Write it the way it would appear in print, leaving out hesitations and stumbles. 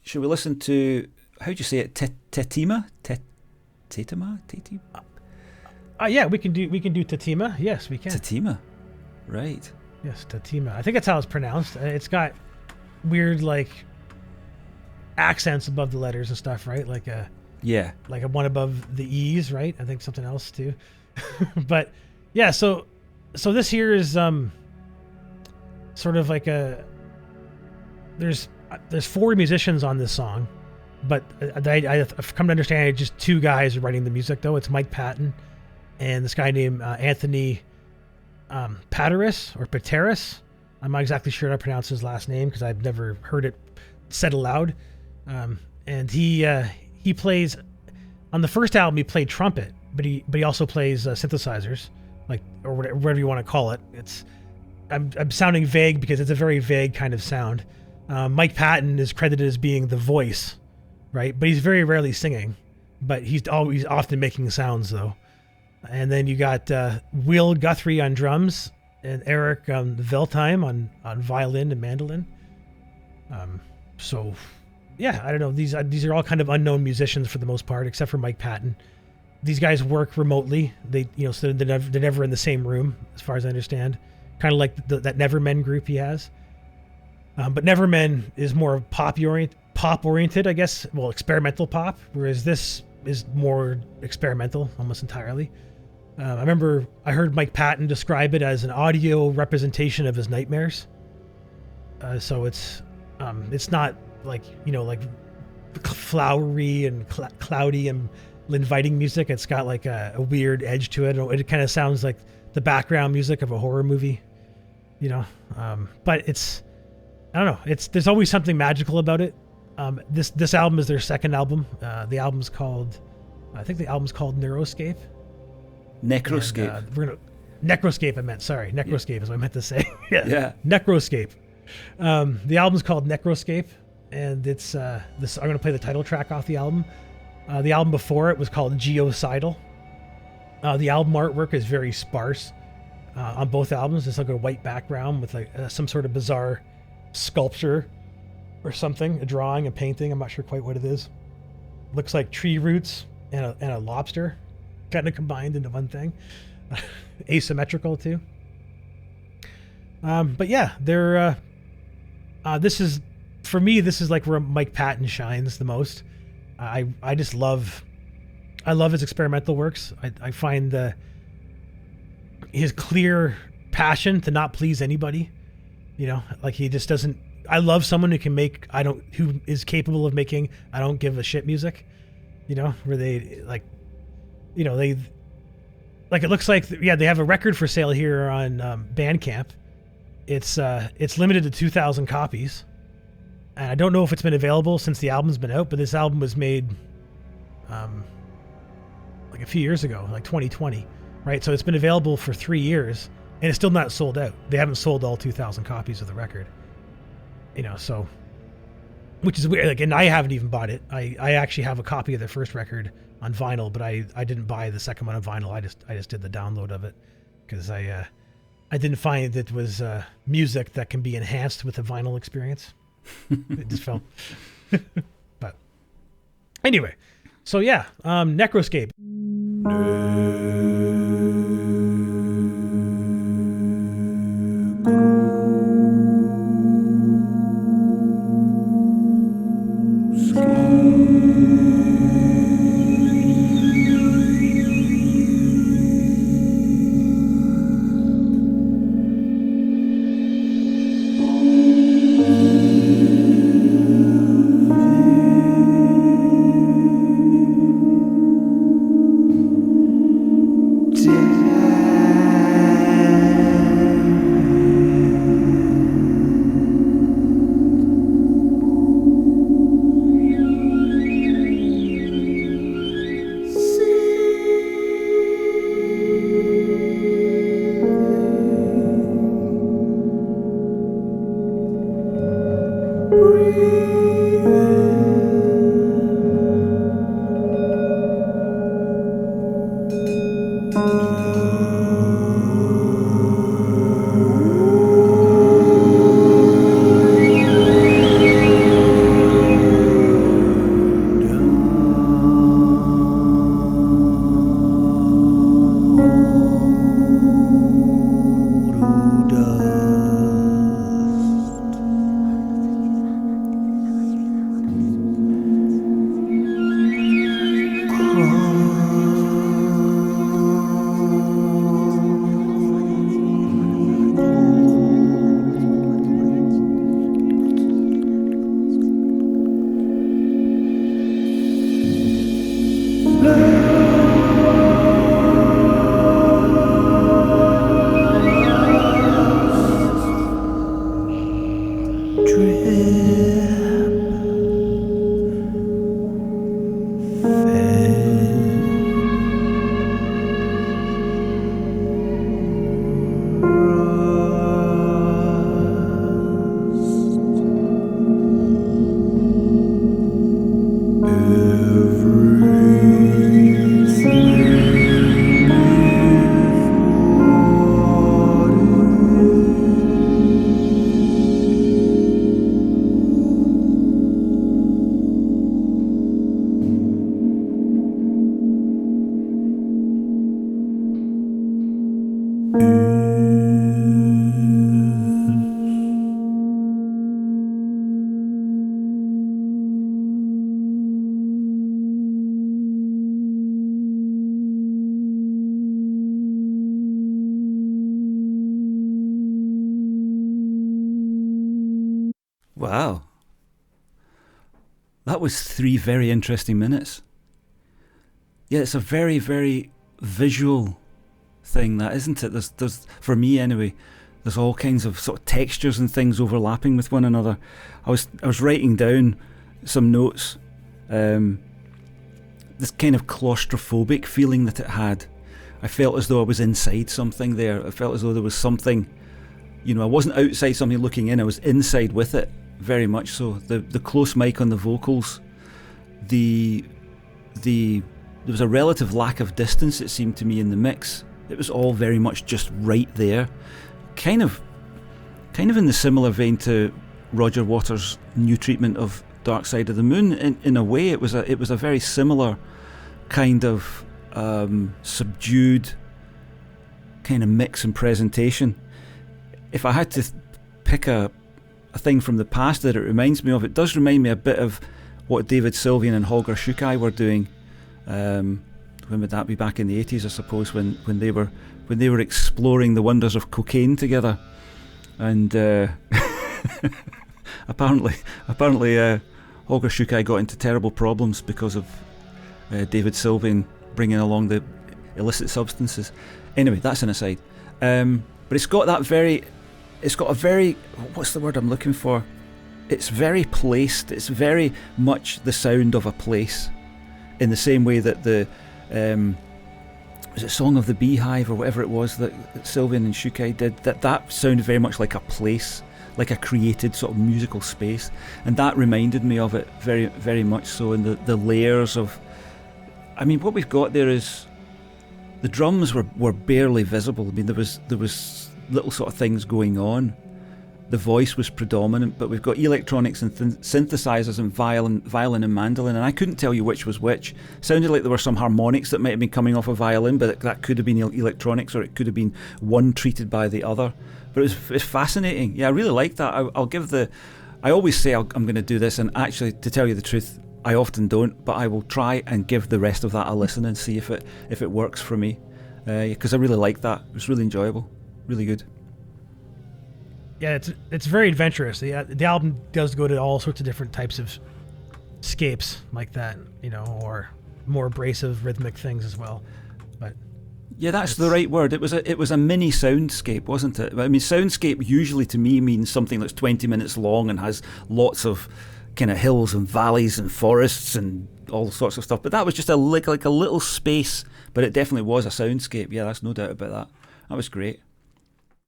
Should we listen to, how do you say it, tetema? Tetema? Yeah, we can do tetema. Yes, we can. Tetema, right. Yes, tetema. I think that's how it's pronounced. It's got weird, like, accents above the letters and stuff, right? Like a one above the E's, right? I think something else too. But yeah, so this here is sort of like there's 4 musicians on this song, but I've come to understand it's just 2 guys writing the music though. It's Mike Patton and this guy named Anthony Pateris. I'm not exactly sure how to pronounce his last name because I've never heard it said aloud. And he plays on the first album. He played trumpet, but he also plays synthesizers, like, or whatever you want to call it. I'm sounding vague because it's a very vague kind of sound. Mike Patton is credited as being the voice, right? But he's very rarely singing, but he's often making sounds though. And then you got Will Guthrie on drums and Eric Veltheim on violin and mandolin. So yeah, I don't know. These are all kind of unknown musicians for the most part, except for Mike Patton. These guys work remotely. So they're never in the same room, as far as I understand. Kind of like that Nevermen group he has. But Nevermen is more pop oriented, I guess. Well, experimental pop, whereas this is more experimental, almost entirely. I remember I heard Mike Patton describe it as an audio representation of his nightmares. So it's not like flowery and cloudy and inviting music. It's got like a weird edge to it. It kind of sounds like the background music of a horror movie, but I don't know. There's always something magical about it. This album is their second album. The album's called Necroscape. Necroscape. And, Necroscape. I meant, sorry. Necroscape is what I meant to say. Yeah. Necroscape. The album's called Necroscape, and it's I'm going to play the title track off the album. The album before it was called Geocidal. The album artwork is very sparse on both albums. It's like a white background with like some sort of bizarre sculpture or something, a drawing, a painting. I'm not sure quite what it is. Looks like tree roots and a lobster kind of combined into one thing. Asymmetrical too. But yeah, this is like where Mike Patton shines the most. I just love his experimental works. I find his clear passion to not please anybody. Like he just doesn't. I love someone who can who is capable of making I don't give a shit music. Where they it looks like they have a record for sale here on Bandcamp. It's limited to 2,000 copies. And I don't know if it's been available since the album's been out, but this album was made like a few years ago, like 2020, right? So it's been available for 3 years, and it's still not sold out. They haven't sold all 2,000 copies of the record, so, which is weird. Like, and I haven't even bought it. I actually have a copy of the first record on vinyl, but I didn't buy the second one on vinyl. I just did the download of it because I didn't find it was music that can be enhanced with a vinyl experience. It just felt. But anyway, so yeah, Necroscape. Wow. That was 3 very interesting minutes. Yeah, it's a very, very visual thing, that, isn't it? There's for me anyway, there's all kinds of sort of textures and things overlapping with one another. I was writing down some notes. This kind of claustrophobic feeling that it had. I felt as though I was inside something there. I felt as though there was something, I wasn't outside something looking in, I was inside with it, very much so. The close mic on the vocals, there was a relative lack of distance, it seemed to me, in the mix. It was all very much just right there. Kind of in the similar vein to Roger Waters' new treatment of Dark Side of the Moon. In a way, it was a very similar kind of subdued kind of mix and presentation. If I had to pick a thing from the past that it reminds me of, it does remind me a bit of what David Sylvian and Holger Shukai were doing. When would that be? Back in the 80s, I suppose, when they were exploring the wonders of cocaine together. And apparently Holger Shukai got into terrible problems because of David Sylvian bringing along the illicit substances. Anyway, that's an aside. But it's got a very, what's the word I'm looking for? It's very placed. It's very much the sound of a place, in the same way that the was it Song of the Beehive or whatever it was that Sylvian and Shukai did, that sounded very much like a place, like a created sort of musical space, and that reminded me of it very, very much so. And the layers of, I mean, what we've got there is the drums were barely visible. I mean, there was little sort of things going on. The voice was predominant, but we've got electronics and synthesizers and violin and mandolin, and I couldn't tell you which was which. Sounded like there were some harmonics that might have been coming off a violin, but that could have been electronics, or it could have been one treated by the other. But it's fascinating. Yeah, I really like that. I'll give I always say I'm going to do this, and actually, to tell you the truth, I often don't, but I will try and give the rest of that a listen and see if it works for me, because I really like that. It was really enjoyable, really good. Yeah, it's very adventurous. The album does go to all sorts of different types of scapes like that, or more abrasive rhythmic things as well. But yeah, that's the right word. It was a mini soundscape, wasn't it? I mean, soundscape usually to me means something that's 20 minutes long and has lots of kind of hills and valleys and forests and all sorts of stuff. But that was just like a little space, but it definitely was a soundscape. Yeah, that's no doubt about that. That was great.